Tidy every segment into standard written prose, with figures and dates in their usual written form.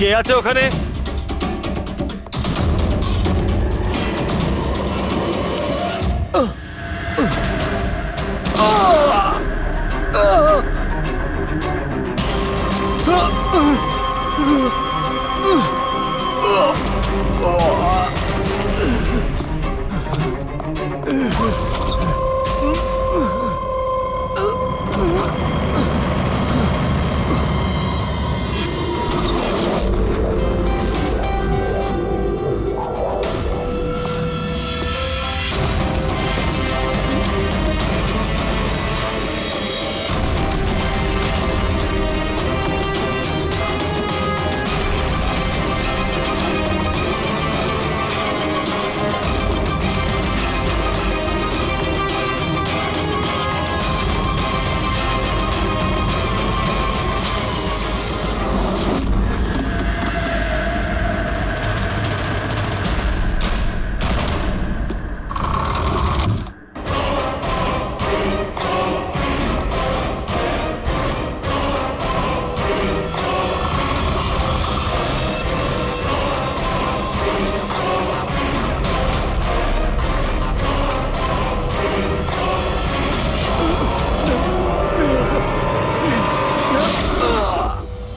কে আছে ওখানে?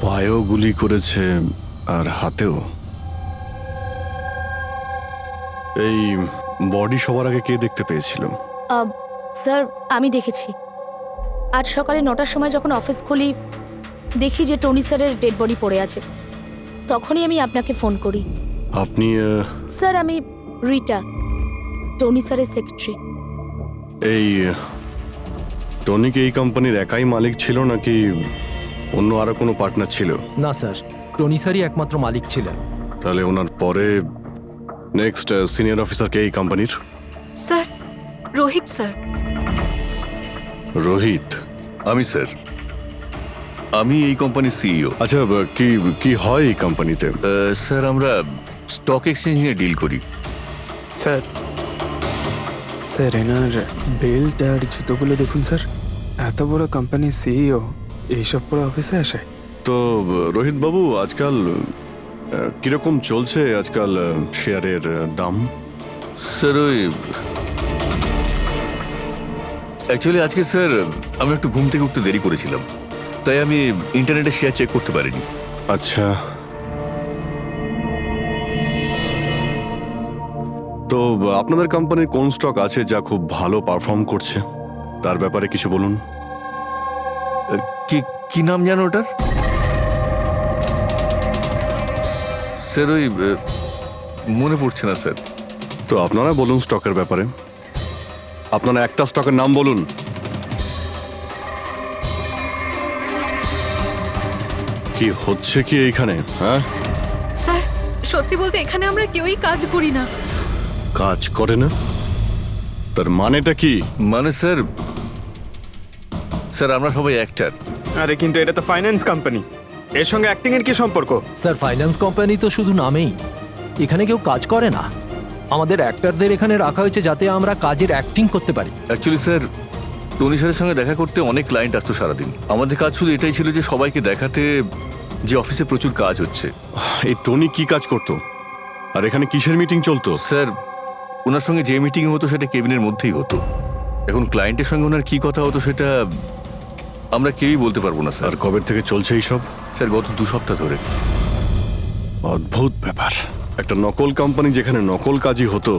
পায়েও গুলি করেছে আর হাতেও। এই বডি সবার আগে কে দেখতে পেয়েছিল? স্যার আমি দেখেছি। আজ সকালে 9টার সময় যখন অফিস খুলি দেখি যে টনি স্যারের ডেড বডি পড়ে আছে, তখনই আমি আপনাকে ফোন করি। আপনি স্যার আমি রিটা, টনি স্যারের সেক্রেটারি। এই টনি কি এই কোম্পানির একাই মালিক ছিল নাকি অন্য আরো কোনো পার্টনার ছিল? না স্যার, টনি স্যারই একমাত্র মালিক ছিলেন। তাহলে ওনার পরে নেক্সট সিনিয়র অফিসার কে এই কোম্পানির? Sir, Rohit sir. রোহিত? আমি স্যার, আমি এই কোম্পানির সিইও। আচ্ছা, কি কি হয় এই কোম্পানিতে? স্যার আমরা স্টক এক্সচেঞ্জ নিয়ে ডিল করি। স্যার স্যার এনার বেল্ট আর জুতোগুলো দেখুন স্যার। এত বড় কোম্পানির সিইও এইসব পরে অফিসে আসে? তো রোহিত বাবু, আজকাল কিরকম চলছে আজকাল শেয়ারের দাম? স্যার ওই অ্যাকচুয়ালি আজকে স্যার আমি একটু ঘুম থেকে উঠতে দেরি করেছিলাম, তাই আমি ইন্টারনেটে শেয়ার চেক করতে পারিনি। আচ্ছা, তো আপনাদের কোম্পানির কোন স্টক আছে যা খুব ভালো পারফর্ম করছে? তার ব্যাপারে কিছু বলুন। কি কি নাম জানো ওটার? স্যার ওই মনে পড়ছে না স্যার। তো আপনারা বলুন স্টকের ব্যাপারে। আপনারা একটা স্টকের নাম বলুন। কি হচ্ছে কি এইখানে? হ্যাঁ, স্যার সত্যি বলতে এখানে আমরা কেউই কাজ করি না। কাজ করে না? তার মানেটা কি? মানে স্যার, স্যার আমরা সবাই অ্যাক্টর। আরে কিন্তু এটা তো ফাইন্যান্স কোম্পানি, এর সঙ্গে অ্যাক্টিং এর কি সম্পর্ক? স্যার ফাইন্যান্স কোম্পানি তো শুধু নামেই, এখানে কেউ কাজ করে না। আমাদের অ্যাক্টরদের এখানে রাখা হয়েছে যাতে আমরা কাজের অ্যাক্টিং করতে পারি। অ্যাকচুয়ালি স্যার, টনি স্যারের সঙ্গে দেখা করতে অনেক ক্লায়েন্ট আসতো সারাদিন। আমাদের কাজ শুধু এটাই ছিল যে সবাইকে দেখাতে যে অফিসে প্রচুর কাজ হচ্ছে। এই টনি কি কাজ করতো আর এখানে কিসের মিটিং চলতো? স্যার ওনার সঙ্গে যে মিটিং হতো সেটা কেবিনের মধ্যেই হতো। এখন ক্লায়েন্টের সঙ্গে ওনার কি কথা হতো সেটা আমরা কেউই বলতে পারবো না স্যার। আর কবে থেকে চলছে এইসব? স্যার গত 2 সপ্তাহ ধরে। অদ্ভুত ব্যাপার। একটা নকল কোম্পানি যেখানে নকল কাজই হতো,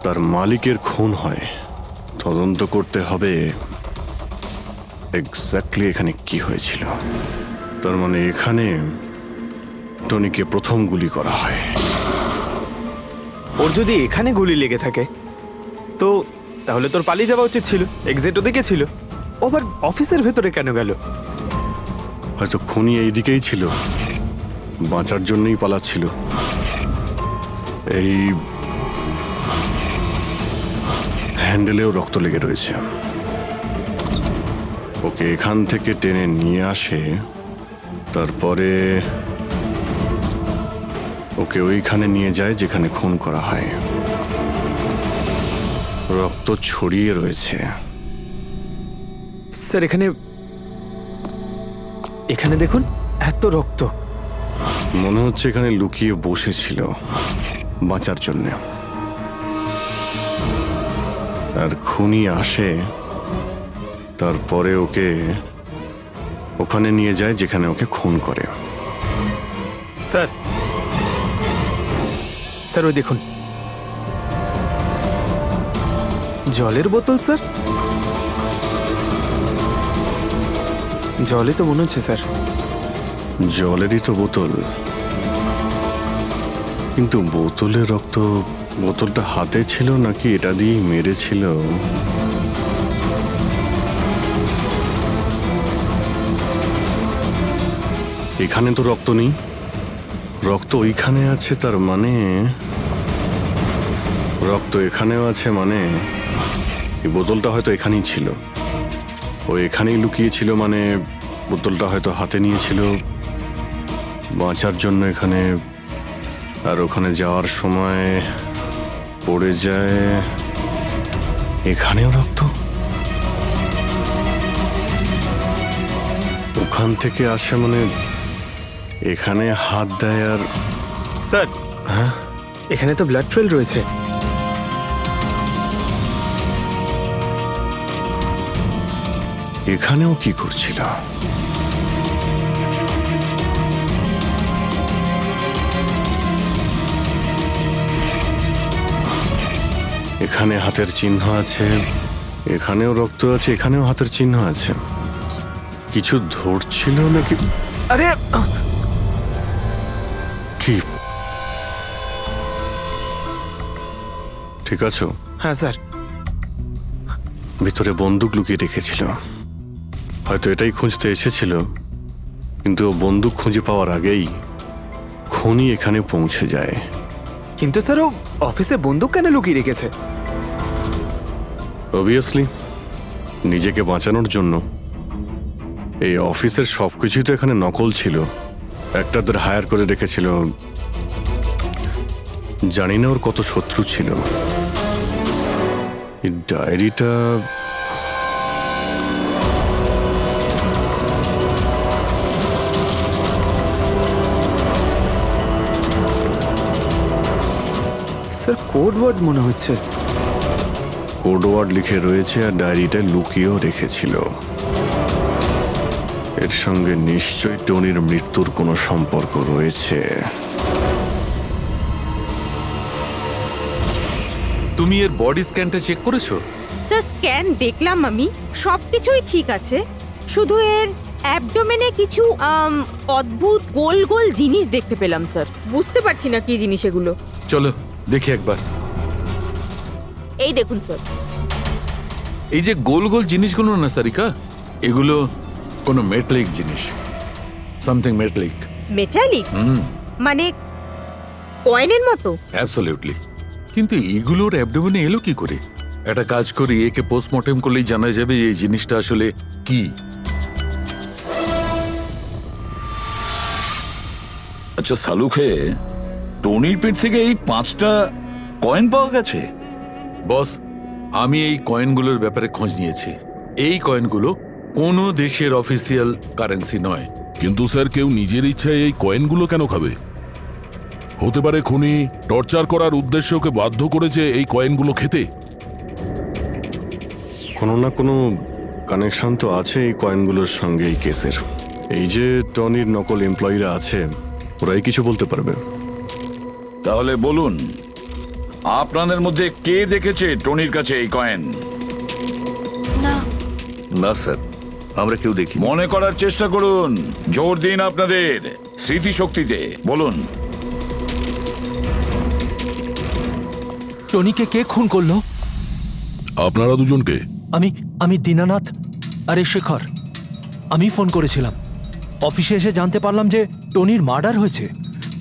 তার মালিকের খুন হয়। তদন্ত করতে হবে এক্স্যাক্টলি এখানে কি হয়েছিল। তার মানে এখানে টনিকে প্রথম গুলি করা হয়। ওর যদি এখানে গুলি লেগে থাকে তো তাহলে তোর পালিয়ে যাওয়া উচিত ছিল। এক্সিট ওদিকে ছিল, ও আবার অফিসের ভেতরে কেন গেল? হয়তো খুনি এইদিকেই ছিল, বাঁচার জন্যই পালাচ্ছিল। এই হ্যান্ডেলেও রক্ত লেগে রয়েছে। ওকে এখান থেকে টেনে নিয়ে আসে, তারপরে ওকে ওইখানে নিয়ে যায় যেখানে খুন করা হয়। রক্ত ছড়িয়ে রয়েছে। স্যার এখানে এখানে দেখুন, এত রক্ত। মনে হচ্ছে এখানে লুকিয়ে বসেছিল বাঁচার জন্য। আর খুনি আসে, তারপরে ওকে ওখানে নিয়ে যায় যেখানে ওকে খুন করে। স্যার, স্যার ওই দেখুন, জলের বোতল স্যার। জলই তো মনে হচ্ছে স্যার। জলেরই তো বোতল, কিন্তু বোতলে রক্ত, বোতলটা হাতে ছিল নাকি এটা দিয়েই মেরেছিল? এখানে তো রক্ত নেই, রক্ত ওইখানে আছে, তার মানে রক্ত এখানেও আছে, মানে এই বোতলটা হয়তো এখানেই ছিল। ও এখানেই লুকিয়েছিল, মানে বোতলটা হয়তো হাতে নিয়েছিল বাঁচার জন্য এখানে, আর ওখানে যাওয়ার সময় পড়ে যায়। এখানেও রক্ত, ওখান থেকে আসে, মানে এখানে হাত দেয়। আর স্যার, হ্যাঁ, এখানে তো ব্লাড ট্রেল রয়েছে। এখানেও কি করছিল? এখানে হাতের চিহ্ন আছে, এখানেও রক্ত আছে, এখানেও হাতের চিহ্ন আছে। কিছু ধরছিল নাকি? আরে কি ঠিক আছো? হ্যাঁ স্যার। ভিতরে বন্দুক লুকিয়ে রেখেছিল, হয়তো এটাই খুঁজতে এসেছিল, কিন্তু ও বন্দুক খুঁজে পাওয়ার আগেই খুনি এখানে পৌঁছে যায়। কিন্তু স্যার ও অফিসে বন্দুক কেন লুকিয়ে রেখেছে? অবভিয়াসলি নিজেকে বাঁচানোর জন্য। এই অফিসের সবকিছুই তো এখানে নকল ছিল, একটাদের হায়ার করে রেখেছিল। জানি না ওর কত শত্রু ছিল। এই ডায়েরিটা স্যার কোড ওয়ার্ড মনে হচ্ছে। কোড ওয়ার্ড লিখে রয়েছে, আর ডায়েরিটা লুকিয়েও রেখেছিল। এর সঙ্গে নিশ্চয়ই টনির মৃত্যুর কোনো সম্পর্ক রয়েছে। তুমি এর বডি স্ক্যানটা চেক করেছো? স্যার স্ক্যান দেখলাম আমি, সবকিছুই ঠিক আছে, শুধু এর অ্যাবডোমেনে কিছু অদ্ভুত গোল গোল জিনিস দেখতে পেলাম স্যার। বুঝতে পারছি না কি জিনিস এগুলো। চলো দেখি একবার। এই দেখুন স্যার। এই যে গোল গোল জিনিসগুলো না সারিকা, এগুলো কোনো মেটালিক জিনিস, সামথিং মেটালিক। মেটালিক? মানে কয়েনের মতো? অ্যাবসলিউটলি। কিন্তু এইগুলোর অ্যাবডোমেনে এলো কি করে? একটা কাজ করি, একে পোস্টমর্টেম করলেই জানা যাবে এই জিনিসটা আসলে কি। আচ্ছা সালুখে, টনির পেট থেকে এই 5টা কয়েন পাওয়া গেছে? বস, আমি এই কয়েনগুলোর ব্যাপারে খোঁজ নিয়েছি। এই কয়েনগুলো কোনো দেশের অফিসিয়াল কারেন্সি নয়। কিন্তু স্যার, কেউ নিজের ইচ্ছায় এই কয়েনগুলো কেন খাবে? হতে পারে খুনি টর্চার করার উদ্দেশ্যে ওকে বাধ্য করেছে এই কয়েনগুলো খেতে। কোনো না কোনো কানেকশন তো আছে এই কয়েনগুলোর সঙ্গে এই কেসের। এই যে টনির নকল এমপ্লয়িরা আছে, ওরাই কিছু বলতে পারবে। তাহলে বলুন, আপনাদের মধ্যে কে দেখেছে টনির কাছে এই কয়েন? না, না স্যার, আমরা কেউ দেখি। মনে করার চেষ্টা করুন, জোর দিন আপনাদের স্মৃতিশক্তিতে। বলুন। টনিকে কে খুন করলো? আপনারা দুজনকে? আমি দীনানাথ, আরে শেখর। আমি ফোন করেছিলাম, অফিসে এসে জানতে পারলাম যে টনির মার্ডার হয়েছে।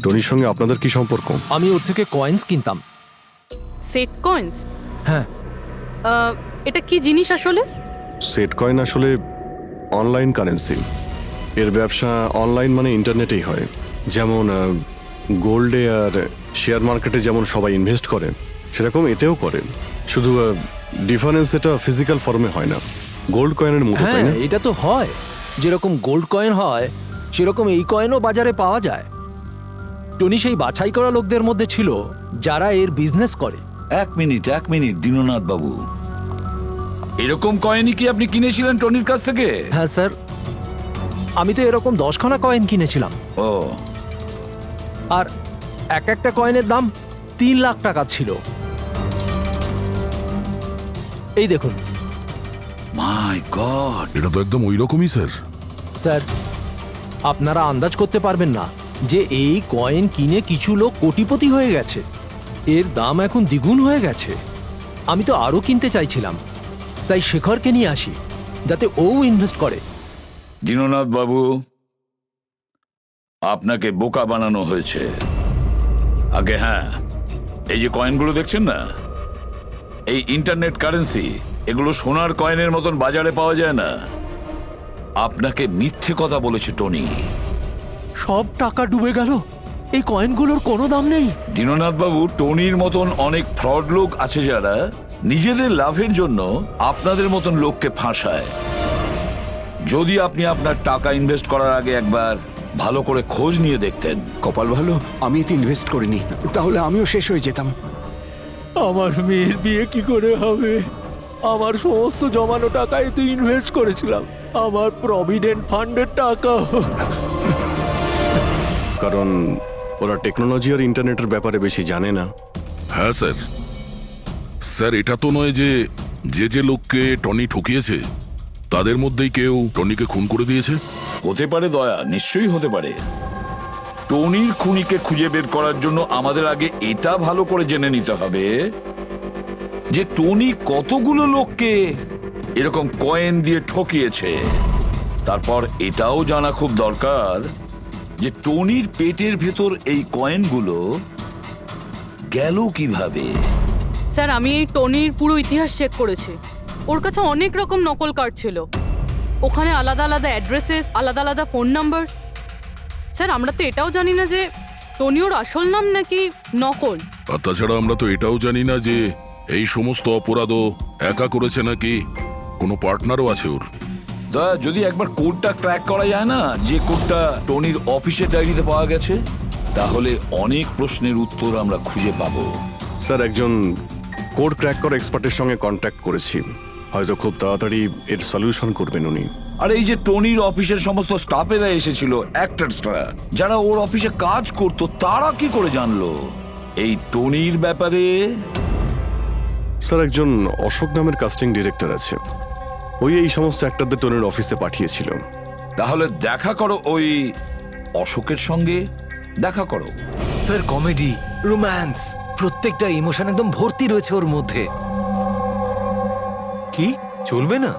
টনির সঙ্গে আপনাদের কি সম্পর্ক? আমি ওর থেকে কয়েন্স কিনতাম। Set coins? হ্যাঁ। এটা কি জিনিস আসলে? সেট কয়েন আসলে অনলাইন কারেন্সি। এর ব্যবসা অনলাইন, মানে ইন্টারনেটেই হয়। যেমন গোল্ডে আর শেয়ার মার্কেটে যেমন সবাই ইনভেস্ট করে, সেরকম এতেও করে। শুধু ডিফারেন্স এটা ফিজিক্যাল ফর্মে হয় না, গোল্ড কয়েনের মতো, তাই না? হ্যাঁ, এটা তো হয়। যেরকম গোল্ড কয়েন হয় সেরকম এই কয়েনও বাজারে পাওয়া যায়। টনি সেই বাছাই করা লোকদের মধ্যে ছিল যারা এর বিজনেস করে। এক মিনিট দীননাথ বাবু, এরকম কয়েনই কি আপনি কিনেছিলেন টনির কাছ থেকে? হ্যাঁ স্যার, আমি তো এরকম 10খানা কয়েন কিনেছিলাম, ও, আর এক একটা কয়েনের দাম 3 লাখ টাকা ছিল। এই দেখুন মাই গড! এটা তো একদম ওই রকমই স্যার। স্যার, আপনারা আন্দাজ করতে পারবেন না যে এই কয়েন কিনে কিছু লোক কোটিপতি হয়ে গেছে। এর দাম এখন দ্বিগুণ হয়ে গেছে। আমি তো আরও কিনতে চাইছিলাম, তাই শেখরকে নিয়ে আসি যাতে ও ইনভেস্ট করে। দীননাথ বাবু, আপনাকে বোকা বানানো হয়েছে। আগে হ্যাঁ, এই যে কয়েনগুলো দেখছেন না, এই ইন্টারনেট কারেন্সি, এগুলো সোনার কয়েনের মতন বাজারে পাওয়া যায় না। আপনাকে মিথ্যে কথা বলেছে টনি। সব টাকা ডুবে গেল, এই কয়েনগুলোর কোনো দাম নেই। দীননাথ বাবু, টনির মতন অনেক ফ্রড লোক আছে যারা নিজেদের লাভের জন্য আপনাদের মতন লোককে ফাঁসায়। যদি আপনি আপনার টাকা ইনভেস্ট করার আগে একবার ভালো করে খোঁজ নিয়ে দেখতেন। কপাল ভালো আমি এতে ইনভেস্ট করিনি, তাহলে আমিও শেষ হয়ে যেতাম। আমার মেয়ের বিয়ে কি করে হবে? আমার সমস্ত জমানো টাকা এতে ইনভেস্ট করেছিলাম, আমার প্রভিডেন্ট ফান্ডের টাকা। কারণ ওরা টেকনোলজি আর ইন্টারনেটের ব্যাপারে বেশি জানে না। হ্যাঁ স্যার। স্যার, এটা তো নয় যে যে লোককে টনি ঠকিয়েছে তাদের মধ্যেই কেউ টনিকে খুন করে দিয়েছে। হতে পারে দয়া, নিশ্চয়ই হতে পারে। টনির খুনিকে খুঁজে বের করার জন্য আমাদের আগে এটা ভালো করে জেনে নিতে হবে যে টনি কতগুলো লোককে এরকম কয়েন দিয়ে ঠকিয়েছে। তারপর এটাও জানা খুব দরকার যে টনির পেটের ভেতর এই কয়েনগুলো গেল কিভাবে। স্যার, আমি এই টনির পুরো ইতিহাস চেক করেছি। ওর কাছে অনেক রকম নকল কার্ড ছিল, ওখানে আলাদা আলাদা অ্যাড্রেসেস, আলাদা আলাদা ফোন নাম্বার। স্যার, আমরা তো এটাও জানি না যে টনি ওর আসল নাম নাকি নকল। আর তাছাড়া আমরা তো এটাও জানি না যে এই সমস্ত অপরাধও একা করেছে নাকি কোনো পার্টনারও আছে ওর। দয়া, যদি একবার কোডটা ক্র্যাক করা যায় না, যে কোডটা টনির অফিসের ডায়েরিতে পাওয়া গেছে, তাহলে অনেক প্রশ্নের উত্তর আমরা খুঁজে পাবো। স্যার, একজন কোড ক্র্যাক করা এক্সপার্টের সঙ্গে কন্ট্যাক্ট করেছি, হয়তো খুব তাড়াতাড়ি এর সলিউশন করবেন উনি। আর এই যে টনির অফিসের সমস্ত স্টাফেরা এসেছিল, অ্যাক্টরসরা যারা ওর অফিসে কাজ করতো, তারা কি করে জানলো এই টনির ব্যাপারে? স্যার, একজন অশোক নামের কাস্টিং ডিরেক্টর আছে, ওই এই সমস্ত অ্যাক্টরদের টনির অফিসে পাঠিয়েছিল। তাহলে দেখা করো ওই অশোকের সঙ্গে, দেখা করো। স্যার, কমেডি, রোম্যান্স, প্রত্যেকটা ইমোশন একদম ভর্তি রয়েছে ওর মধ্যে। কি চলবে না?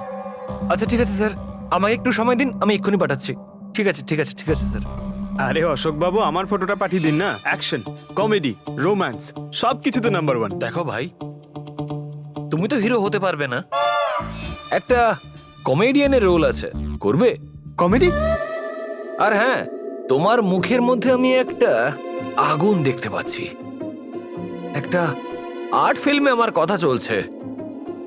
আচ্ছা ঠিক আছে স্যার, আমাকে একটু সময় দিন, আমি এক্ষুনি পাঠাচ্ছি। ঠিক আছে স্যার। আরে অশোক বাবু, আমার ফটোটা পাঠিয়ে দিন না। অ্যাকশন, কমেডি, রোম্যান্স সব কিছুতে নাম্বার 1। দেখো ভাই, তুমি তো হিরো হতে পারবে না, একটা কমেডিয়ানের রোল আছে, করবে? কমেডি? আর হ্যাঁ, তোমার মুখের মধ্যে আমি একটা আগুন দেখতে পাচ্ছি। একটা আর্ট ফিল্মে আমার কথা চলছে,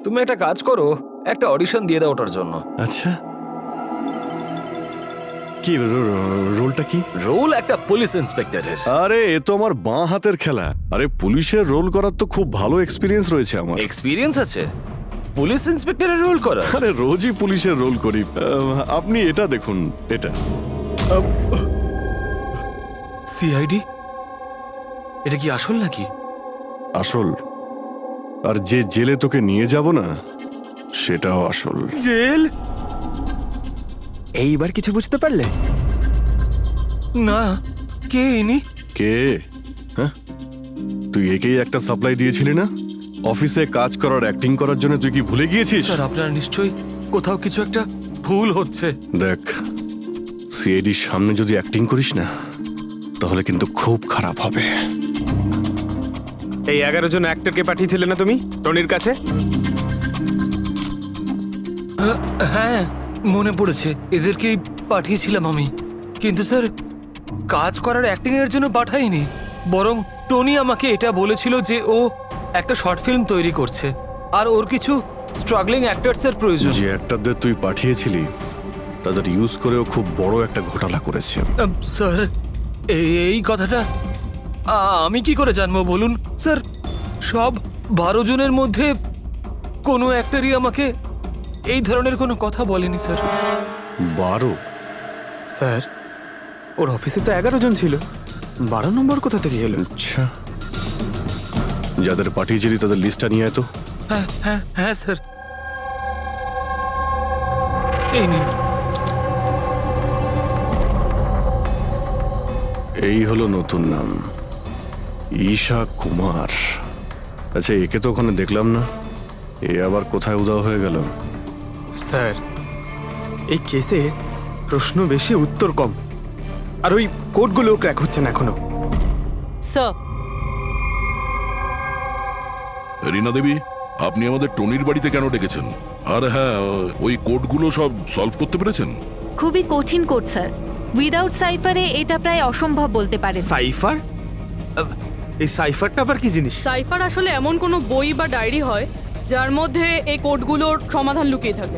তুমি একটা কাজ করো, একটা অডিশন দিয়ে দাও ওটার জন্য। আচ্ছা, কি রোলটা কি? রোল একটা পুলিশ ইন্সপেক্টরের। আরে এ তো আমার বাঁ হাতের খেলা। আরে পুলিশের রোল করার তো খুব ভালো এক্সপিরিয়েন্স রয়েছে আমার। এক্সপিরিয়েন্স আছে পুলিশ ইন্সপেক্টরের রোল করা? আরে রোজই পুলিশের রোল করি। আপনি এটা দেখুন, এটা সিআইডি। এটা কি আসল নাকি? আসল। আর যে জেলে তোকে নিয়ে যাব না, সেটাও আসল। জেল? এইবার কিছু বুঝতে পারলে? না, কে ইনি? কে? হ্যাঁ, তুই একেই একটা সাপ্লাই দিয়েছিলি না অফিসে কাজ করার, অ্যাক্টিং করার জন্য? তুই কি ভুলে গিয়েছিস? স্যার, আপনার নিশ্চয়ই কোথাও কিছু একটা ভুল হচ্ছে। দেখ, সিআইডির সামনে যদি অ্যাক্টিং করিস না, তাহলে কিন্তু খুব খারাপ হবে। এই 11 জন অ্যাক্টরকে পাঠিয়েছিলে না তুমি টনির কাছে? হ্যাঁ, মনে পড়েছে, এদেরকেই পাঠিয়েছিলাম আমি। কিন্তু স্যার, কাজ করার অ্যাক্টিং এর জন্য পাঠাইনি, বরং টনি আমাকে এটা বলেছিল যে ও একটা শর্ট ফিল্ম তৈরি করছে আর ওর কিছু স্ট্রাগলিং অ্যাক্টরসের প্রয়োজন। যে অ্যাক্টরদের তুই পাঠিয়েছিলি তাদের ইউজ করেও খুব বড় একটা ঘোটালা করেছে। স্যার, এই কথাটা আমি কি করে জানবো বলুন স্যার? সব 12 জনের মধ্যে কোনো একটারই আমাকে এই ধরনের কোনো কথা বলেনি স্যার। 12? স্যার ওর অফিসে তো 11 জন ছিল, 12 নম্বর কোথা থেকে গেল? আচ্ছা, যাদের পাঠিয়েছিলি তাদের লিস্টটা নিয়ে আয় তো। হ্যাঁ হ্যাঁ হ্যাঁ স্যার, এই নিন। এই হলো নতুন নাম, ঈশা কুমার। আচ্ছা, একে তো ওখানে দেখলাম না, এ আবার কোথায় উধাও হয়ে গেল? স্যার এই কেসে প্রশ্ন বেশি উত্তর কম, আর ওই কোডগুলো ক্র্যাক হচ্ছে না এখনো। স্যার, রীনা দেবী, আপনি আমাদের টনির বাড়িতে কেন ডেকেছেন? আর হ্যাঁ, ওই কোডগুলো সব সলভ করতে পেরেছেন? খুবই কঠিন কোড স্যার, উইদাউট সাইফারে এটা প্রায় অসম্ভব বলতে পারেন। সাইফার? এই সাইফারটা আবার কি জিনিস? সাইফার আসলে এমন কোনো বই বা ডায়েরি হয় যার মধ্যে এই কোডগুলোর সমাধান লুকিয়ে থাকে।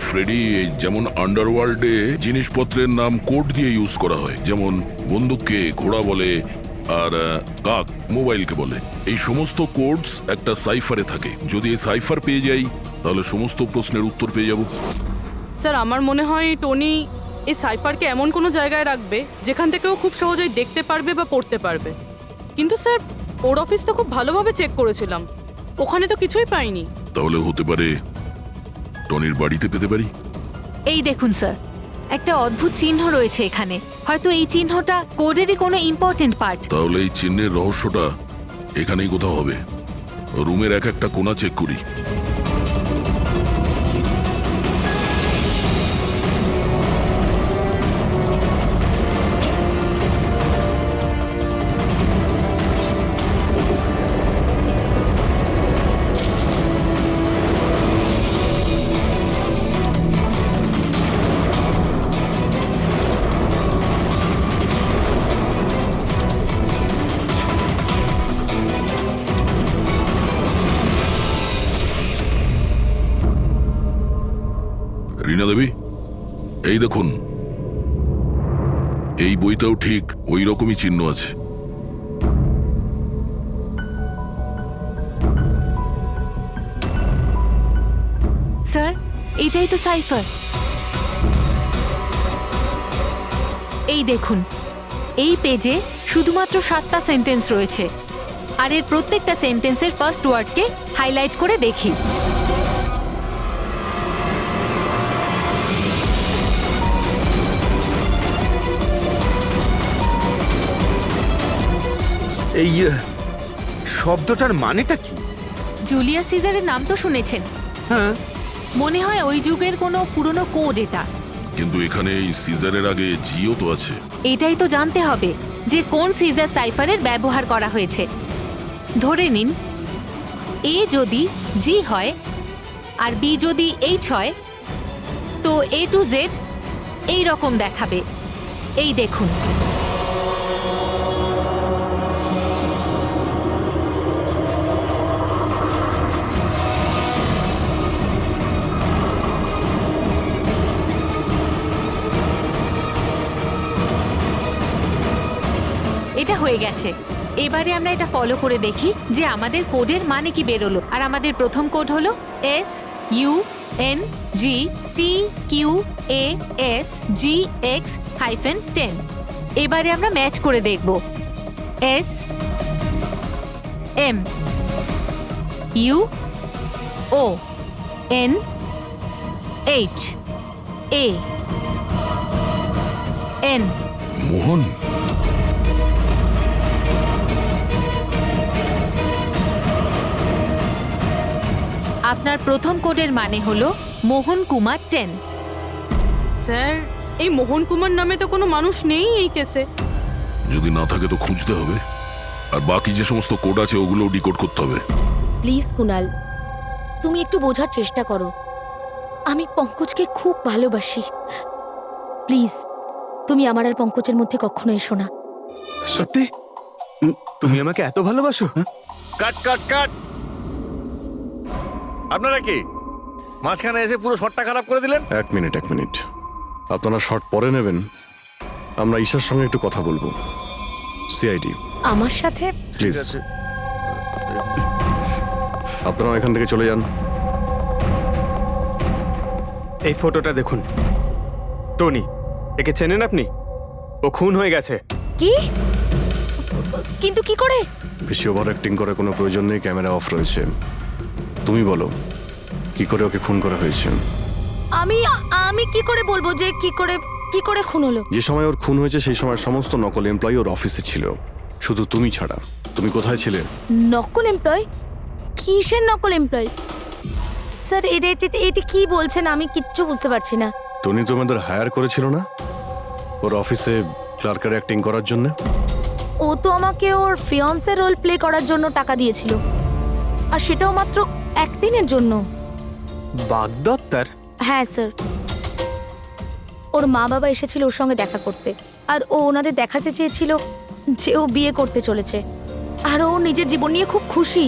ফ্রেডি, যেমন আন্ডারওয়ার্ল্ডে জিনিসপত্রের নাম কোড দিয়ে ইউজ করা হয়, যেমন বন্দুককে ঘোড়া বলে আর কাক মোবাইলকে বলে। এই সমস্ত কোডস একটা সাইফারে থাকে। যদি এই সাইফার পেয়ে যাই তাহলে সমস্ত প্রশ্নের উত্তর পেয়ে যাব। স্যার, আমার মনে হয় টনি এই সাইফারকে এমন কোনো জায়গায় রাখবে যেখান থেকে ও খুব সহজেই দেখতে পারবে বা পড়তে পারবে। কিন্তু স্যার, ওর অফিস তো খুব ভালোভাবে চেক করেছিলাম, ওখানে তো কিছুই পাইনি। তাহলে হতে পারে টনির বাড়িতে পেতে পারি। এই দেখুন স্যার, একটা অদ্ভুত চিহ্ন রয়েছে এখানে, হয়তো এই চিহ্নটা কোডেরই কোনো ইম্পর্টেন্ট পার্ট। তাহলে এই চিহ্নের রহস্যটা এখানেই কোথাও হবে। রুমের এক একটা কোণা চেক করি। রীনা দেবী, এই দেখুন, এই বইটাও ঠিক ওই রকমই চিহ্ন আছে। স্যার, এটাই তো সাইফার। এই দেখুন, এই পেজে শুধুমাত্র 7টা সেন্টেন্স রয়েছে, আর এর প্রত্যেকটা সেন্টেন্সের ফার্স্ট ওয়ার্ডকে হাইলাইট করে দেখি। এই শব্দটার মানেটা কি? জুলিয়াস সিজারের নাম তো শুনেছেন? হ্যাঁ। মনে হয় ওই যুগের কোনো পুরনো কোড এটা। কিন্তু এখানে এই সিজারের আগে জিও তো আছে। এটাই তো জানতে হবে যে কোন সিজার সাইফারের ব্যবহার করা হয়েছে। ধরে নিন, এ যদি জি হয় আর বি যদি এইচ হয়, তো এ টু জেড এই রকম দেখাবে। এই দেখুন, এটা হয়ে গেছে। এবারে আমরা এটা ফলো করে দেখি যে আমাদের কোডের মানে কি বেরোলো। আর আমাদের প্রথম কোড হলো SUNGTQAS-GX-10। এবারে আমরা ম্যাচ করে দেখব। SMUONHAN। মোহন? আপনার প্রথম কোডের মানে হলো মোহন কুমার 10। স্যার, এই মোহন কুমার নামে তো কোনো মানুষ নেই এই কেসে। যদি না থাকে তো খুঁজতে হবে, আর বাকি যে সমস্ত কোড আছে ওগুলো ডিকোড করতে হবে। প্লিজ কুনাল, তুমি একটু বোঝার চেষ্টা করো। আমি পঙ্কজকে খুব ভালোবাসি। প্লিজ, তুমি আমার আর পঙ্কজের মধ্যে কখনো এসো না। সত্যি তুমি আমাকে এত ভালোবাসো? কাট কাট কাট! আপনারা কি মাঝখানে এসে পুরো শটটা খারাপ করে দিলেন? এক মিনিট। আপনারা শর্ট পরে নেবেন, আমরা ঈশার সঙ্গে একটু কথা বলবো। সিআইডি আমার সাথে? প্লিজ আপনারা এখান থেকে চলে যান। এই ফটোটা দেখুন, টনি, একে চেনেন আপনি? ও খুন হয়ে গেছে। কি? কিন্তু কি করে? বেশি ওভার অ্যাক্টিং করার কোনো প্রয়োজন নেই, ক্যামেরা অফ রয়েছে। তুমি বলো কি করে ওকে খুন করা হয়েছে? আমি আমি কি করে বলবো যে কি করে খুন হলো? যে সময় ওর খুন হয়েছে সেই সময় সমস্ত নকল এমপ্লয়ি ওর অফিসে ছিল, শুধু তুমি ছাড়া। তুমি কোথায় ছিলে? নকল এমপ্লয়? কিসের নকল এমপ্লয়? স্যার এটা কি বলছেন? আমি কিচ্ছু বুঝতে পারছি না। টনি তোমাদের হায়ার করেছিল না ওর অফিসে ক্লার্কের অ্যাক্টিং করার জন্য? ও তো আমাকে ওর ফিয়ন্সের রোল প্লে করার জন্য টাকা দিয়েছিল, আর সেটাও মাত্র একদিনের জন্য। বাগদত্তার? হ্যাঁ স্যার, ওর মা বাবা এসেছিল ওর সঙ্গে দেখা করতে, আর ও ওনাদের দেখাতে চেয়েছিল যে ও বিয়ে করতে চলেছে, আর ও নিজের জীবন নিয়ে খুব খুশি।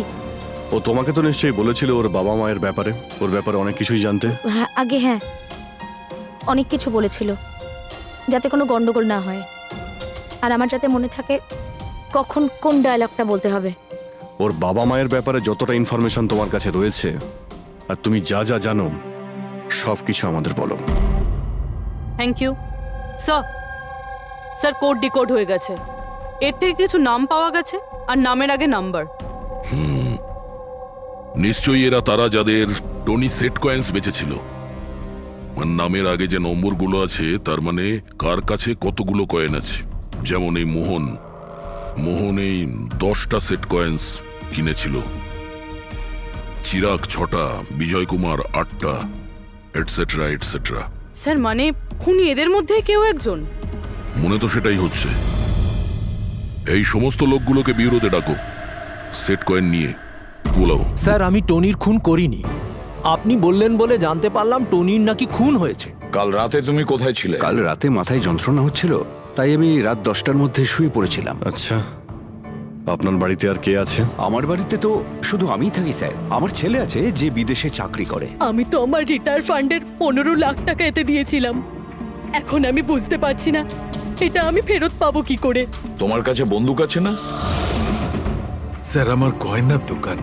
ও তোমাকে তো নিশ্চয়ই বলেছিল ওর বাবা মায়ের ব্যাপারে, ওর ব্যাপারে অনেক কিছুই জানতে। হ্যাঁ, অনেক কিছু বলেছিল, যাতে কোনো গন্ডগোল না হয়, আর আমার যাতে মনে থাকে কখন কোন ডায়লগটা বলতে হবে। ওর বাবা মায়ের ব্যাপারে যতটা ইনফরমেশন তোমার কাছে রয়েছে আর তুমি যা যা জানো সব কিছু আমাদের বলো। Thank you sir. Sir code decode হয়ে গেছে, এর থেকে কিছু নাম পাওয়া গেছে, আর নামের আগে নাম্বার। নিশ্চয়ই এরা তারা যাদের টনি সেট কয়েন্স বেঁচেছিল। নামের আগে যে নম্বরগুলো আছে তার মানে কার কাছে কতগুলো কয়েন আছে। যেমন এই মোহন এই 10টা সেট কয়েন্স কিনেছিল, চিরাগ 6টা, বিজয় কুমার 8টা, এটসেট্রা এটসেট্রা। স্যার মানে খুনি এদের মধ্যে কেউ একজন? মনে তো সেটাই হচ্ছে। এই সমস্ত লোকগুলোকে বিউরোতে ডাকো, সেট কয়েন নিয়ে বলো। স্যার আমি টনির খুন করিনি। আপনি বললেন বলে জানতে পারলাম টনির নাকি খুন হয়েছে। কাল রাতে তুমি কোথায় ছিলে? কাল রাতে মাথায় যন্ত্রণা হচ্ছিল, তাই আমি রাত 10টার মধ্যে শুয়ে পড়েছিলাম। আচ্ছা, আপনার বাড়িতে আর কে আছে? আমার বাড়িতে তো শুধু আমিই থাকি স্যার। আমার ছেলে আছে যে বিদেশে চাকরি করে। আমি তো আমার রিটায়ার ফান্ডের 15 লাখ টাকা এতে দিয়েছিলাম। এখন আমি বুঝতে পারছি না এটা আমি ফেরত পাবো কি করে। তোমার কাছে বন্দুক আছে না? স্যার, আমার গয়নার দোকান,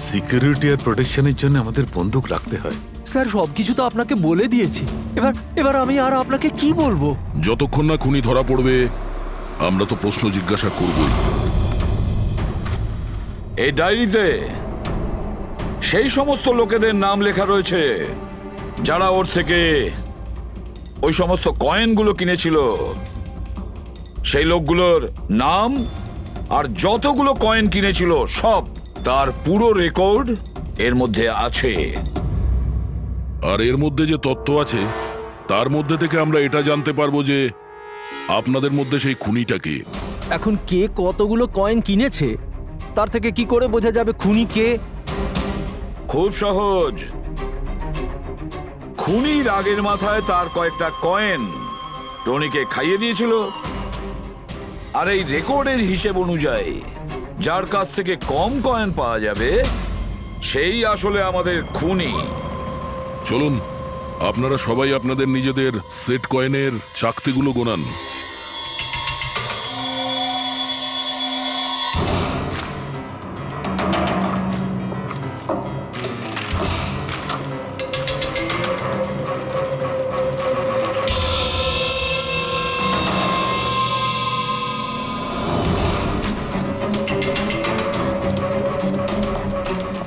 সিকিউরিটি আর প্রোটেকশনের জন্য আমাদের বন্দুক রাখতে হয়। স্যার সবকিছু তো আপনাকে বলে দিয়েছি, এবার আমি আর আপনাকে কি বলবো? যতক্ষণ না খুনি ধরা পড়বে আমরা তো প্রশ্ন জিজ্ঞাসা করবই। এই ডায়েরিতে সেই সমস্ত লোকেদের নাম লেখা রয়েছে যারা ওর থেকে ওই সমস্ত কয়েনগুলো কিনেছিল। সেই লোকগুলোর নাম আর যতগুলো কয়েন কিনেছিল সব, তার পুরো রেকর্ড এর মধ্যে আছে। আর এর মধ্যে যে তথ্য আছে তার মধ্যে থেকে আমরা এটা জানতে পারবো যে আপনাদের মধ্যে সেই খুনিটা কে। এখন কে কতগুলো কয়েন কিনেছে তার থেকে কি করে বোঝা যাবে খুনি কে? খুব সহজ। খুনি রাগের মাথায় তার কয়েকটা কয়েন টনিকে খাইয়ে দিয়েছিল, আর এই রেকর্ডের হিসেব অনুযায়ী যার কাছ থেকে কম কয়েন পাওয়া যাবে সেই আসলে আমাদের খুনি। চলুন আপনারা সবাই আপনাদের নিজেদের সেট কয়েনের চাকতিগুলো গোনান।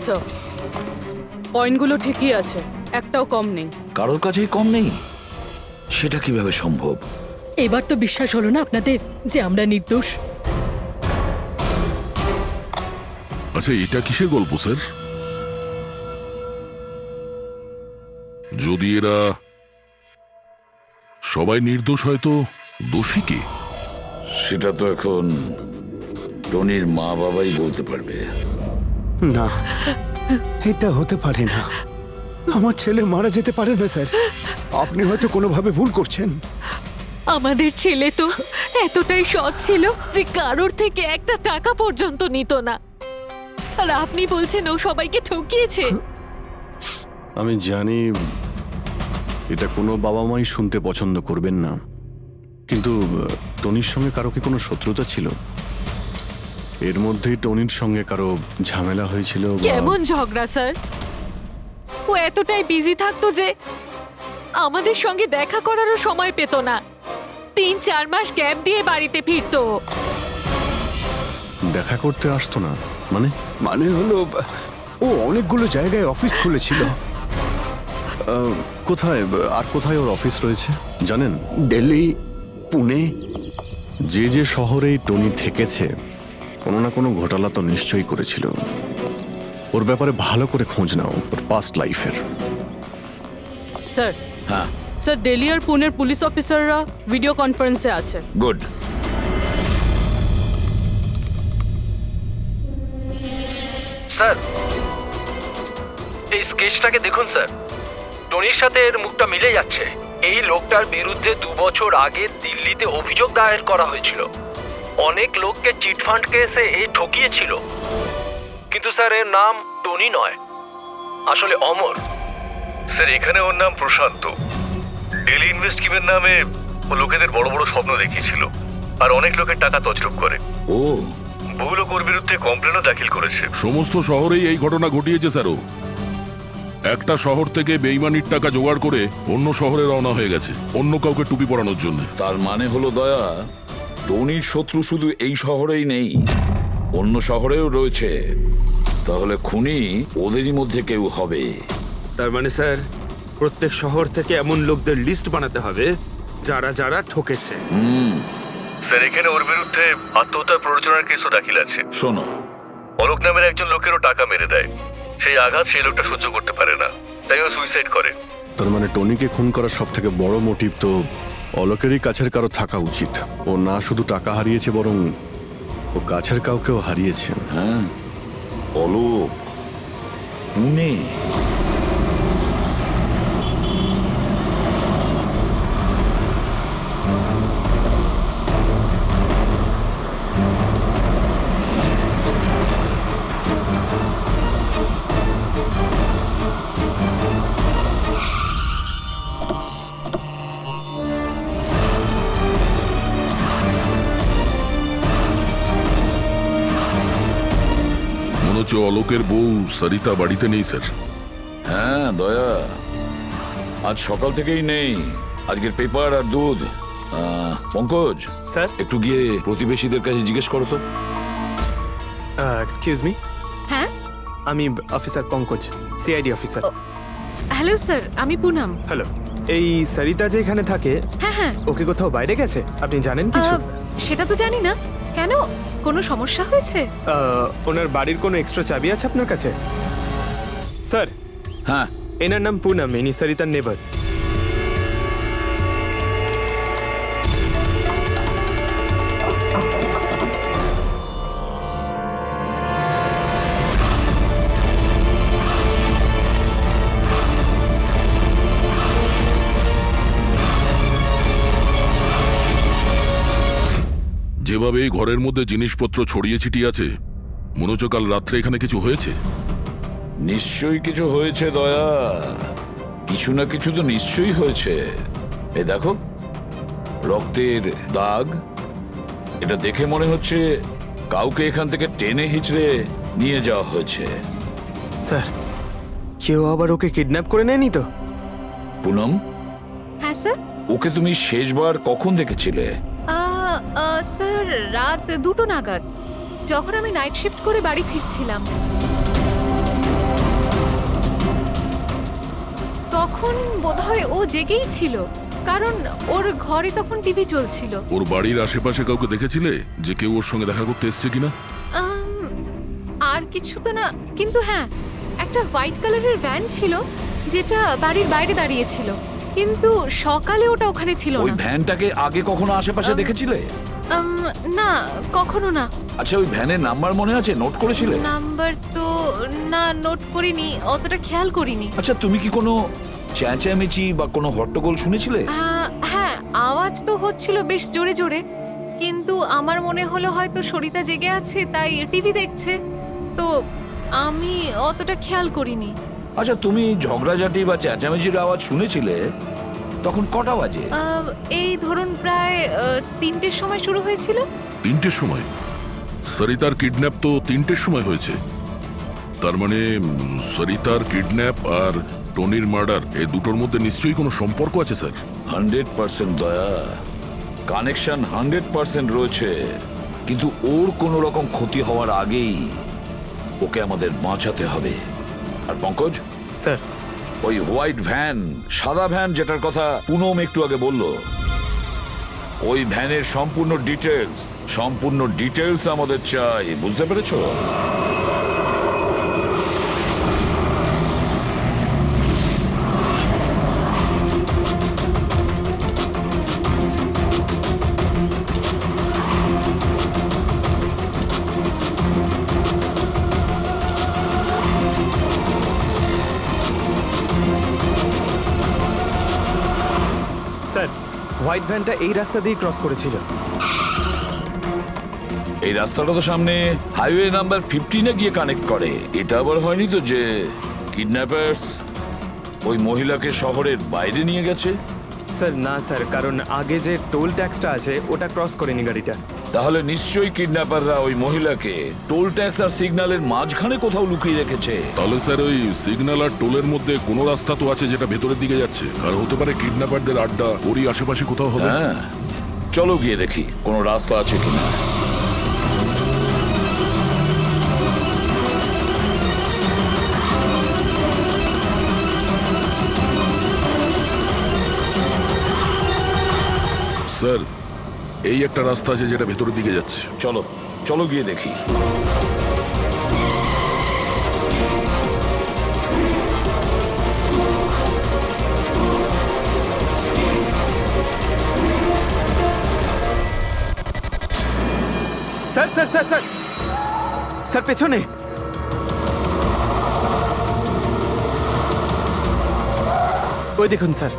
স্যার কয়েনগুলো ঠিকই আছে, একটাও কম নেই। কারোর কাছেই কম নেই? সেটা কিভাবে সম্ভব? এবার তো বিশ্বাস হলো না আপনাদের যে আমরা নির্দোষ? আচ্ছা এটা কিসের গল্প স্যার? যদি এরা সবাই নির্দোষ হয় তো দোষী কে? সেটা তো এখন টনির মা বাবাই বলতে পারবে। না, এটা হতে পারে না। আমার ছেলে মারা যেতে পারে না স্যার। আপনি হয়তো কোনোভাবে ভুল করছেন। আমাদের ছেলে তো এতটাই সৎ ছিল যে কারোর থেকে একটা টাকা পর্যন্ত নিত না, আর আপনি বলছেন ও সবাইকে ঠকিয়েছে। আমি জানি এটা কোনো বাবা মাই শুনতে পছন্দ করবেন না, কিন্তু টনির সঙ্গে কারো কি কোনো শত্রুতা ছিল? এর মধ্যেই টনির সঙ্গে কারো ঝামেলা হয়েছিল বা- কেমন ঝগড়া স্যার? ও এতটাই বিজি থাকতো যে আমাদের সঙ্গে দেখা করারও সময় পেত না। 3-4 মাস গ্যাপ দিয়ে বাড়িতে ফিরতো। দেখা করতে আসতো না মানে? মানে হলো ও অনেকগুলো জায়গায় অফিস খুলেছিল। কোথায় আর কোথায় ওর অফিস রয়েছে জানেন? দিল্লি, পুনে। যে যে শহরেই টনি থেকেছে কোনো না কোনো ঘোটালা তো নিশ্চয়ই করেছিল। ওর ব্যাপারে ভালো করে খোঁজ নাও, ওর পাস্ট লাইফের। স্যার, হ্যাঁ, স্যার দিল্লি আর পুনের পুলিশ অফিসাররা ভিডিও কনফারেন্সে আছে। গুড। স্যার, এই স্কেচটাকে দেখুন স্যার। টনির সাথে এর মুখটা মিলে যাচ্ছে। এই লোকটার বিরুদ্ধে 2 বছর আগে দিল্লিতে অভিযোগ দায়ের করা হয়েছিল। অনেক লোককে চিটফান্ড কেসে এ ঠকিয়েছিল। কিন্তু স্যার এর নাম টনি নয়, আসলে অমর। স্যার এখানে ওর নাম প্রশান্ত। ডেলি ইনভেস্ট স্কিমের নামে ও লোকেদের বড় বড় স্বপ্ন দেখিয়েছিল আর অনেক লোকের টাকা তছরূপ করে। ও, বহু লোক ওর বিরুদ্ধে কমপ্লেনও দাখিল করেছে। সমস্ত শহরেই এই ঘটনা ঘটিয়েছে স্যারও। একটা শহর থেকে বেইমানির টাকা জোগাড় করে অন্য শহরে রওনা হয়ে গেছে অন্য কাউকে টুপি পরানোর জন্য। তার মানে হলো দয়া, টনির শত্রু শুধু এই শহরেই নেই, অন্য শহরেও রয়েছে। তাহলে খুনি ওদেরই মধ্যে কেউ হবে। তার মানে স্যার প্রত্যেক শহর থেকে এমন লোকদের লিস্ট বানাতে হবে যারা যারা ঠকেছে। স্যার এখানে ওর বিরুদ্ধে আত্মহত্যার প্ররোচনার কেসও দাখিল আছে। শোনো, অলোক নামের একজন লোকেরও টাকা মেরে দেয়। সেই আঘাত সেই লোকটা সহ্য করতে পারে না, তাই ও সুইসাইড করে। তার মানে টনিকে খুন করার সব থেকে বড় মোটিভ তো অলোকেরই কাছের কারো থাকা উচিত। ও না শুধু টাকা হারিয়েছে, বরং ও কাছের কাউকেও হারিয়েছে। হ্যাঁ, অলোক, পুনে। মনে হচ্ছে অলোকের বউ সরিতা বাড়িতে নেই স্যার। হ্যাঁ দয়া, আজ সকাল থেকেই নেই। আজকের পেপার আর দুধ। পঙ্কজ স্যার, একটু গিয়ে প্রতিবেশীদের কাছে জিজ্ঞেস করো তো। Excuse me. হ্যাঁ, আমি officer Pankaj, CID officer. Hello sir, আমি পুনম। হ্যালো। এই সরিতা যে এখানে থাকে, হ্যাঁ হ্যাঁ, ওকে কোথাও বাইরে গেছে? আপনি জানেন কিছু? সেটা তো জানি না। কেন, কোনো সমস্যা হয়েছে? ওনার বাড়ির কোনো এক্সট্রা চাবি আছে আপনার কাছে? স্যার, হ্যাঁ, এনার নাম পুনম, ইনি সরিতার নেবার। যেভাবে এই ঘরের মধ্যে জিনিসপত্র ছড়িয়ে ছিটিয়ে আছে, মনে হচ্ছে কাল রাত্রে এখানে কিছু হয়েছে। নিশ্চয়ই কিছু হয়েছে দয়া, কিছু না কিছু তো নিশ্চয়ই হয়েছে। এ দেখো, রক্তের দাগ। এটা দেখে মনে হচ্ছে কাউকে এখান থেকে টেনে হিচড়ে নিয়ে যাওয়া হয়েছে। স্যার, কেউ আবার ওকে কিডন্যাপ করে নেয়নি তো? পুনম, হ্যাঁ স্যার। ওকে তুমি শেষবার কখন দেখেছিলে? স্যার, রাত 2টো নাগাদ, যখন আমি নাইট শিফট করে বাড়ি ফিরছিলাম। তখন বোধহয় ও জেগেই ছিল, কারণ ওর ঘরে তখন টিভি চলছিল। ওর বাড়ির আশেপাশে কাউকে দেখেছিলে যে কেউ ওর সঙ্গে দেখা করতে এসছে কিনা? আর কিছু তো না, কিন্তু হ্যাঁ, একটা হোয়াইট কালারের ভ্যান ছিল যেটা বাড়ির বাইরে দাঁড়িয়েছিল, কিন্তু সকালে ওটা ওখানে ছিল ওই না। ভ্যানটাকে আগে কখনো আশেপাশে দেখেছিলে? না, কখনো না। আচ্ছা, ওই ভ্যানের নাম্বার মনে আছে? নোট করেছিলে? নাম্বার তো না, নোট করিনি, অতটা খেয়াল করিনি। আচ্ছা, তুমি কি কোনো চেঁচামেচি বা কোনো হট্টগোল শুনেছিলে? হ্যাঁ, আওয়াজ তো হচ্ছিল বেশ জোরে জোরে, কিন্তু আমার মনে হলো হয়তো সরিতা জেগে আছে তাই টিভি দেখছে, তো আমি অতটা খেয়াল করিনি। আচ্ছা, তুমি ঝগড়াঝাটি বা চেঁচামেচির আওয়াজ শুনেছিলে তখন কটা বাজে? এই ধরুন প্রায় 3টের সময় শুরু হয়েছিল। 3টের সময়? সরিতার কিডন্যাপ তো 3টের সময় হয়েছে। তার মানে সরিতার কিডন্যাপ আর টনির মার্ডার এই দুটোর মধ্যে নিশ্চয়ই কোনো সম্পর্ক আছে স্যার। 100% দয়া, কানেকশন 100% রয়েছে, কিন্তু ওর কোনো রকম ক্ষতি হওয়ার আগেই ওকে আমাদের বাঁচাতে হবে। আর পঙ্কজ স্যার, ওই হোয়াইট ভ্যান, সাদা ভ্যান যেটার কথা পুনম একটু আগে বলল, ওই ভ্যানের সম্পূর্ণ ডিটেলস আমাদের চাই, বুঝতে পেরেছো? স্যার, হোয়াইট ভ্যানটা এই রাস্তা দিয়ে ক্রস করেছিল। এই রাস্তাটা তো সামনে হাইওয়ে নাম্বার 15-এ গিয়ে কানেক্ট করে। এটা আবার হয়নি তো যে কিডন্যাপার্স ওই মহিলাকে শহরের বাইরে নিয়ে গেছে? স্যার না স্যার, কারণ আগে যে টোল ট্যাক্সটা আছে ওটা ক্রস করেনি গাড়িটা। তাহলে নিশ্চয়ই কিডন্যাপাররা ওই মহিলাকে টোল ট্যাক্স আর সিগন্যালের মাঝখানে কোথাও লুকিয়ে রেখেছে। তাহলে স্যার ওই সিগন্যাল আর টোলের মধ্যে কোনো রাস্তা তো আছে যেটা ভেতরের দিকে যাচ্ছে, আর হতে পারে কিডন্যাপারদের আড্ডা ওরই আশেপাশে কোথাও হবে। হ্যাঁ, চলো গিয়ে দেখি কোনো রাস্তা আছে কিনা। স্যার, এই একটা রাস্তা আছে যেটা ভেতরের দিকে যাচ্ছে। চলো চলো গিয়ে দেখি। Sir sir sir sir sir, পেছনে। ওই দেখুন স্যার।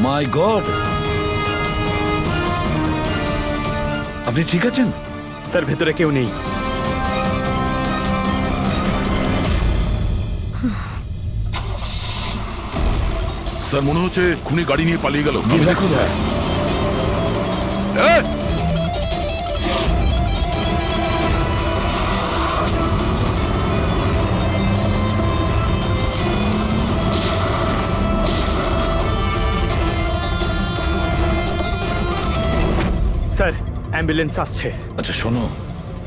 মাই গড, আপনি ঠিক আছেন? স্যার, ভেতরে কেউ নেই। স্যার, মনে হচ্ছে খুনি গাড়ি নিয়ে পালিয়ে গেল। গিয়ে দেখো স্যার। স্যার, অ্যাম্বুলেন্স আসছে। আচ্ছা শোনো,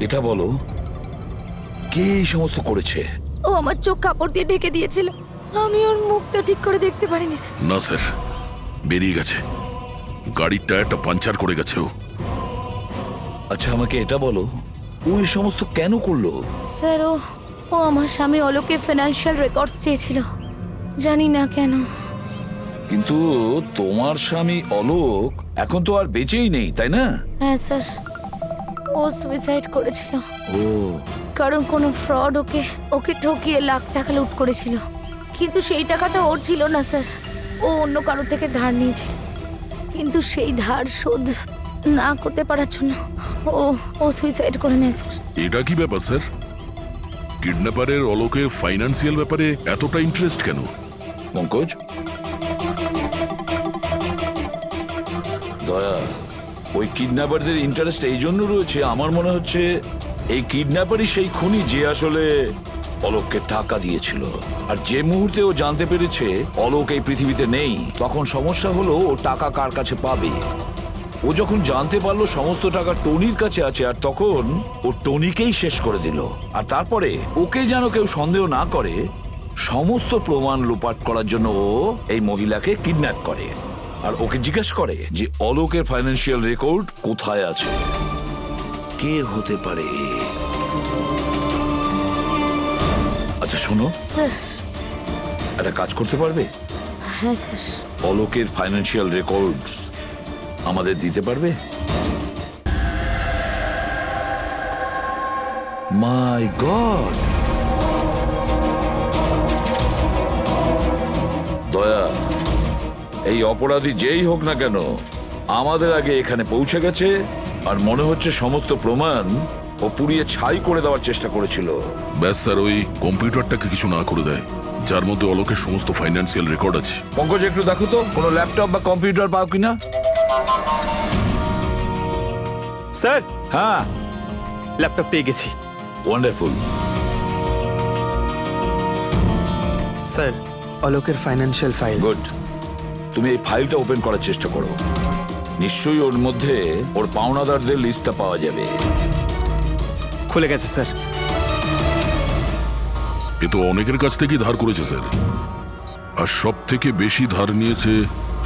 এটা বলো কে এই সমস্ত করেছে? ও আমার চোখ কাপড় দিয়ে ঢেকে দিয়েছিল, আমি ওর মুখটা ঠিক করে দেখতে পারিনি স্যার। না স্যার, বেরিয়ে গেছে, গাড়ির টায়ারটা পাঞ্চার করে গেছে ও। আচ্ছা আমাকে এটা বলো, ও এই সমস্ত কেন করলো? স্যার, ও আমার স্বামী অলোকের ফিনান্সিয়াল রেকর্ডস চেয়েছিল, জানি না কেন। কিন্তু তোমার স্বামী অলোক এখন তো আর বেঁচেই নেই, তাই না? হ্যাঁ স্যার, ও সুইসাইড করেছিল। ও, কারণ কোনো ফ্রড ওকে ঠকিয়ে লাখ টাকা লুট করেছিল, কিন্তু সেই টাকাটা ওর ছিল না স্যার, ও অন্য কারো থেকে ধার নিয়েছিল, কিন্তু সেই ধার শোধ না করতে পারার জন্য ও সুইসাইড করে নেয় স্যার। এটা কি ব্যাপার স্যার? কিডন্যাপারের অলোকের ফাইন্যান্সিয়াল ব্যাপারে এতটা ইন্টারেস্ট কেন? পঙ্কজ, দয়া, ওই কিডন্যাপারদের ইন্টারেস্ট এই জন্য রয়েছে, আমার মনে হচ্ছে এই কিডন্যাপারই সেই খুনি যে আসলে অলোককে টাকা দিয়েছিল। আর যে মুহূর্তে ও জানতে পেরেছে অলোক এই পৃথিবীতে নেই, তখন সমস্যা হলো ও টাকা কার কাছে পাবে। ও যখন জানতে পারলো সমস্ত টাকা টনির কাছে আছে, আর তখন ও টনিকেই শেষ করে দিল। আর তারপরে ওকে যেন কেউ সন্দেহ না করে, সমস্ত প্রমাণ লোপাট করার জন্য ও এই মহিলাকে কিডন্যাপ করে, আর ওকে জিজ্ঞেস করে যে অলোকের ফাইন্যান্সিয়াল রেকর্ড কোথায় আছে। কে হতে পারে? আচ্ছা শোনো স্যার। একটা কাজ করতে পারবে? হ্যাঁ স্যার। অলোকের ফাইন্যান্সিয়াল রেকর্ডস আমাদের দিতে পারবে? মাই গড! দয়া, এই অপরাধী যেই হোক না কেন আমাদের আগে এখানে পৌঁছে গেছে, আর মনে হচ্ছে সমস্ত প্রমাণ ও পুড়িয়ে ছাই করে দেওয়ার চেষ্টা করেছিল। ব্যাস স্যার, ওই কম্পিউটারটাকে কিছু না করে দেয় যার মধ্যে অলোকের সমস্ত ফাইন্যান্সিয়াল রেকর্ড আছে। পঙ্কজ, একটু দেখো তো কোনো ল্যাপটপ বা কম্পিউটার পাও কিনা। স্যার, হ্যাঁ, ল্যাপটপ পেয়ে গেছি। ওয়ান্ডারফুল। স্যার, অলোকের ফাইন্যান্সিয়াল ফাইল। গুড। তুমি এই ফাইলটা ওপেন করার চেষ্টা করো। নিশ্চয়ই ওর মধ্যে ওর পাওনাদারদের লিস্টটা পাওয়া যাবে। খুলে গেছে স্যার। এ তো অনেকের কাছ থেকেই ধার করেছে স্যার, আর সব থেকে বেশি ধার নিয়েছে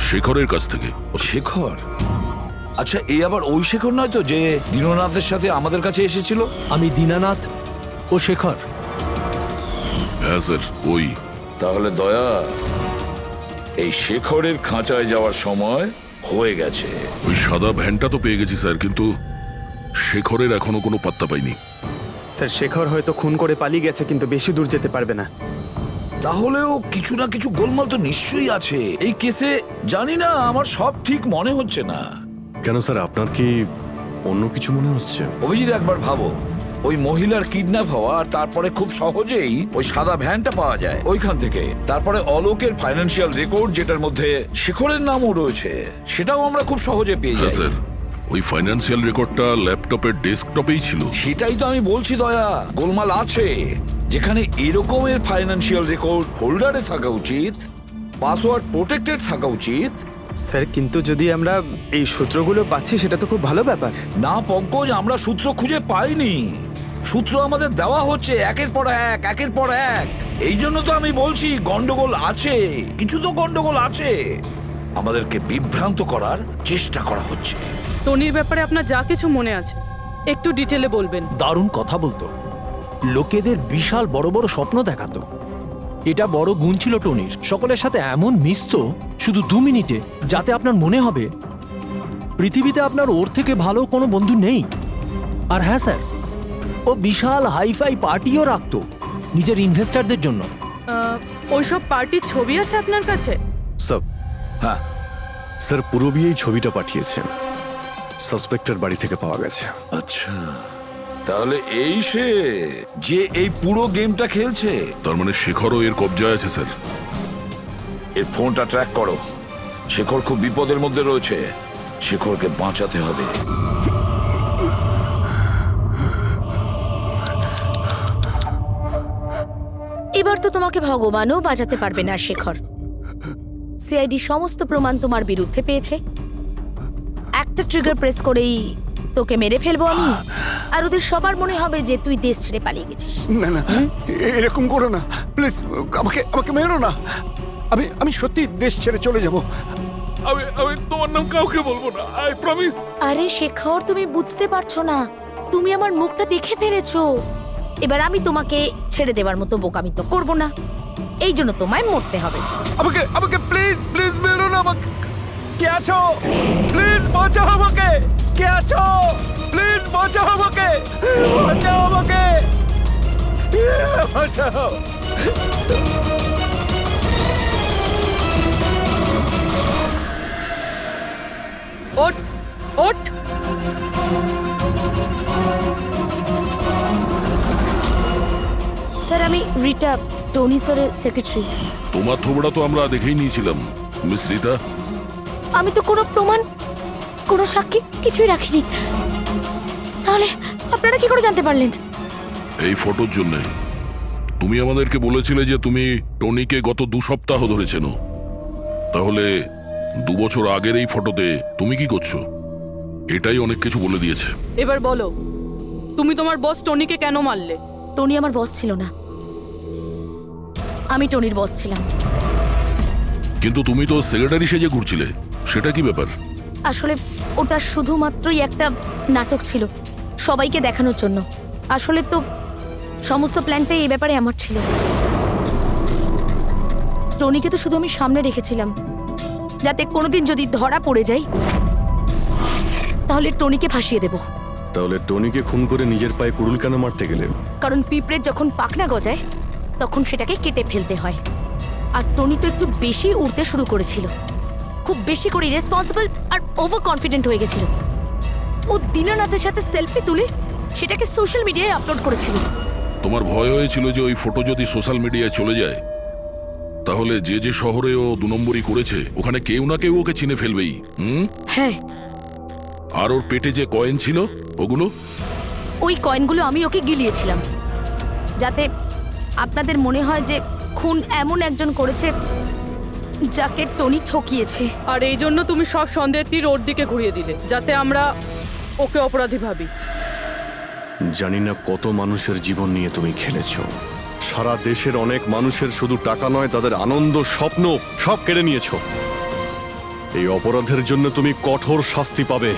শেখরের কাছ থেকে। শেখর? আচ্ছা, এই আবার ওই শেখর নয় তো যে দীননাথের সাথে আমাদের কাছে এসেছিল? আমি দীনানাথ ও শেখর। হ্যাঁ স্যার, ওই। তাহলে দয়া, এই শেখরের খাঁচায় যাওয়ার সময় হয়ে গেছে। ওই সাদা ভ্যানটা তো পেয়ে গেছি স্যার, কিন্তু শেখরের এখনো কোনো পাত্তা পাইনি। স্যার, শেখর হয়তো খুন করে পালিয়ে গেছে, কিন্তু বেশি দূর যেতে পারবে না। তাহলেও কিছু না কিছু গোলমাল তো নিশ্চয়ই আছে এই কেসে। জানি না, আমার সব ঠিক মনে হচ্ছে না। কেন স্যার, আপনার কি অন্য কিছু মনে হচ্ছে? অভিজিৎ, একবার ভাবো, ওই মহিলার কিডন্যাপ হওয়া আর তারপরে খুব সহজেই ওই সাদা ভ্যানটা পাওয়া যায় ওইখান থেকে। তারপরে অলোকের ফাইন্যান্সিয়াল রেকর্ড যেটার মধ্যে শেখরের নামও রয়েছে, সেটাও আমরা খুব সহজে পেয়ে হ্যাঁ যাই। স্যার, ওই ফাইন্যান্সিয়াল রেকর্ডটা ল্যাপটপের ডেস্কটপেই ছিল। সেটাই তো আমি বলছি দয়া, গোলমাল আছে। যেখানে এরকমের ফাইন্যান্সিয়াল রেকর্ড ফোল্ডারে থাকা উচিত, পাসওয়ার্ড প্রোটেক্টেড থাকা উচিত। স্যার, কিন্তু যদি আমরা এই সূত্রগুলো পাচ্ছি সেটা তো খুব ভালো ব্যাপার। না পঙ্কজ, আমরা সূত্র খুঁজে পাইনি। সূত্র আমাদের দেওয়া হচ্ছে একের পর এক, একের পর এক। এই জন্য তো আমি বলছি গন্ডগোল আছে, কিছু তো গন্ডগোল আছে। আমাদেরকে বিভ্রান্ত করার চেষ্টা করা হচ্ছে। টনির ব্যাপারে আপনার যা কিছু মনে আছে একটু ডিটেলে বলবেন। দারুণ কথা বলতো, লোকেদের বিশাল বড় বড় স্বপ্ন দেখাতো। এটা বড় গুণ ছিল টনির, সকলের সাথে এমন মিশতো শুধু 2 মিনিটে, যাতে আপনার মনে হবে পৃথিবীতে আপনার ওর থেকে ভালো কোনো বন্ধু নেই। আর হ্যাঁ স্যার, ও বিশাল হাইফাই পার্টিও রাখতো নিজের ইনভেস্টরদের জন্য। ওইসব পার্টির ছবি আছে আপনার কাছে? স্যার, হ্যাঁ স্যার, পূরবী এই ছবিটা পাঠিয়েছেন, সাসপেক্টের বাড়ি থেকে পাওয়া গেছে। আচ্ছা, তাহলে এই সে যে এই পুরো গেমটা খেলছে। তার মানে শেখরও এর কবজায় আছে স্যার। এর ফোনটা ট্র্যাক করো। শেখর খুব বিপদের মধ্যে রয়েছে, শেখরকে বাঁচাতে হবে। এবার তো তোমাকে ভগবানও বাঁচাতে পারবে না শেখর। সিআইডি সমস্ত প্রমাণ তোমার বিরুদ্ধে পেয়েছে। একটা ট্রিগার প্রেস করেই তোকে মেরে ফেলবো আমি, আর ওদের সবার মনে হবে যে তুই দেশ ছেড়ে পালিয়ে গেছিস। না না, এরকম করো না প্লিজ, আমাকে আমাকে মেরো না। আমি সত্যি দেশ ছেড়ে চলে যাব। আমি তোমার নাম কাউকে বলবো না, আই প্রমিস। আরে শেখর, তুমি বুঝতে পারছো না, তুমি আমার মুখটা দেখে ফেলেছো। এবার আমি তোমাকে ছেড়ে দেওয়ার মতো বোকামি তো করবো না, এই জন্য তোমায় মরতে হবে। আমাকে আমাকে প্লিজ প্লিজ মেরো না। আমাকে কে আছো? প্লিজ বাঁচাও আমাকে। কে আছো? প্লিজ বাঁচাও আমাকে, বাঁচাও আমাকে, বাঁচাও। ওঠ ওঠ। স্যার, আমি রিটা, টনি স্যারের সেক্রেটারি। তোমার থোবড়া তো আমরা দেখেই নিয়েছিলাম মিস রিতা। আমি তো কোনো প্রমাণ, কোনো সাক্ষী কিছুই রাখিনি। তাহলে আপনারা কি করে জানতে পারলেন? এই ফটোর জন্য তুমি আমাদেরকে বলেছিলে যে তুমি টনিকে গত 2 সপ্তাহ ধরে চেনো। তাহলে 2 বছর আগের এই ফটোতে তুমি কি করছো? এটাই অনেক কিছু বলে দিয়েছে। এবার বলো, তুমি তোমার বস টনিকে কেন মারলে? টনি আমার বস ছিল না, আমি টনির বস ছিলাম। কিন্তু তুমি তো সেক্রেটারি সেজে ঘুরছিলে, সেটা কি ব্যাপার? আসলে ওটা শুধুমাত্রই একটা নাটক ছিল, সবাইকে দেখানোর জন্য। আসলে তো সমস্ত প্ল্যানটাই এই ব্যাপারে আমার ছিল। টনিকে তো শুধু আমি সামনে রেখেছিলাম, যাতে কোনোদিন যদি ধরা পড়ে যাই তাহলে টনিকে ফাঁসিয়ে দেব। তাহলে টনিকে খুন করে নিজের পায়ে কুড়ুল কেন মারতে গেলে? কারণ পিঁপড়ের যখন পাখনা গজায় তখন সেটাকে কেটে ফেলতে হয়। আর টনি তো একটু বেশি উড়তে শুরু করেছিল, খুব বেশি করে রেসপন্সিবল আর ওভার কনফিডেন্ট হয়ে গেছিল। ও দীনানাথের সাথে সেলফি তুলে সেটাকে সোশ্যাল মিডিয়ায় আপলোড করেছিল। তোমার ভয় হয়েছিল যে ওই ফটো যদি সোশ্যাল মিডিয়ায় চলে যায় তাহলে যে যে শহরে ও 2 নম্বরই করেছে ওখানে কেউ না কেউ ওকে চিনে ফেলবেই। হ্যাঁ, আর ওর পেটে যে কয়েন ছিল ওগুলো? ওই কয়েনগুলো আমি ওকে গিলিয়েছিলাম যাতে আপনাদের মনে হয় যে খুন এমন একজন করেছে যাকে টনি ঠকিয়েছে। আর এই জন্য তুমি সব সন্দেহের তীর ওর দিকে ঘুরিয়ে দিলে, যাতে আমরা ওকে অপরাধী ভাবি। জানি না কত মানুষের জীবন নিয়ে তুমি খেলেছো। সারা দেশের অনেক মানুষের শুধু টাকা নয়, তাদের আনন্দ, স্বপ্ন সব কেড়ে নিয়েছো। এই অপরাধের জন্য তুমি কঠোর শাস্তি পাবে।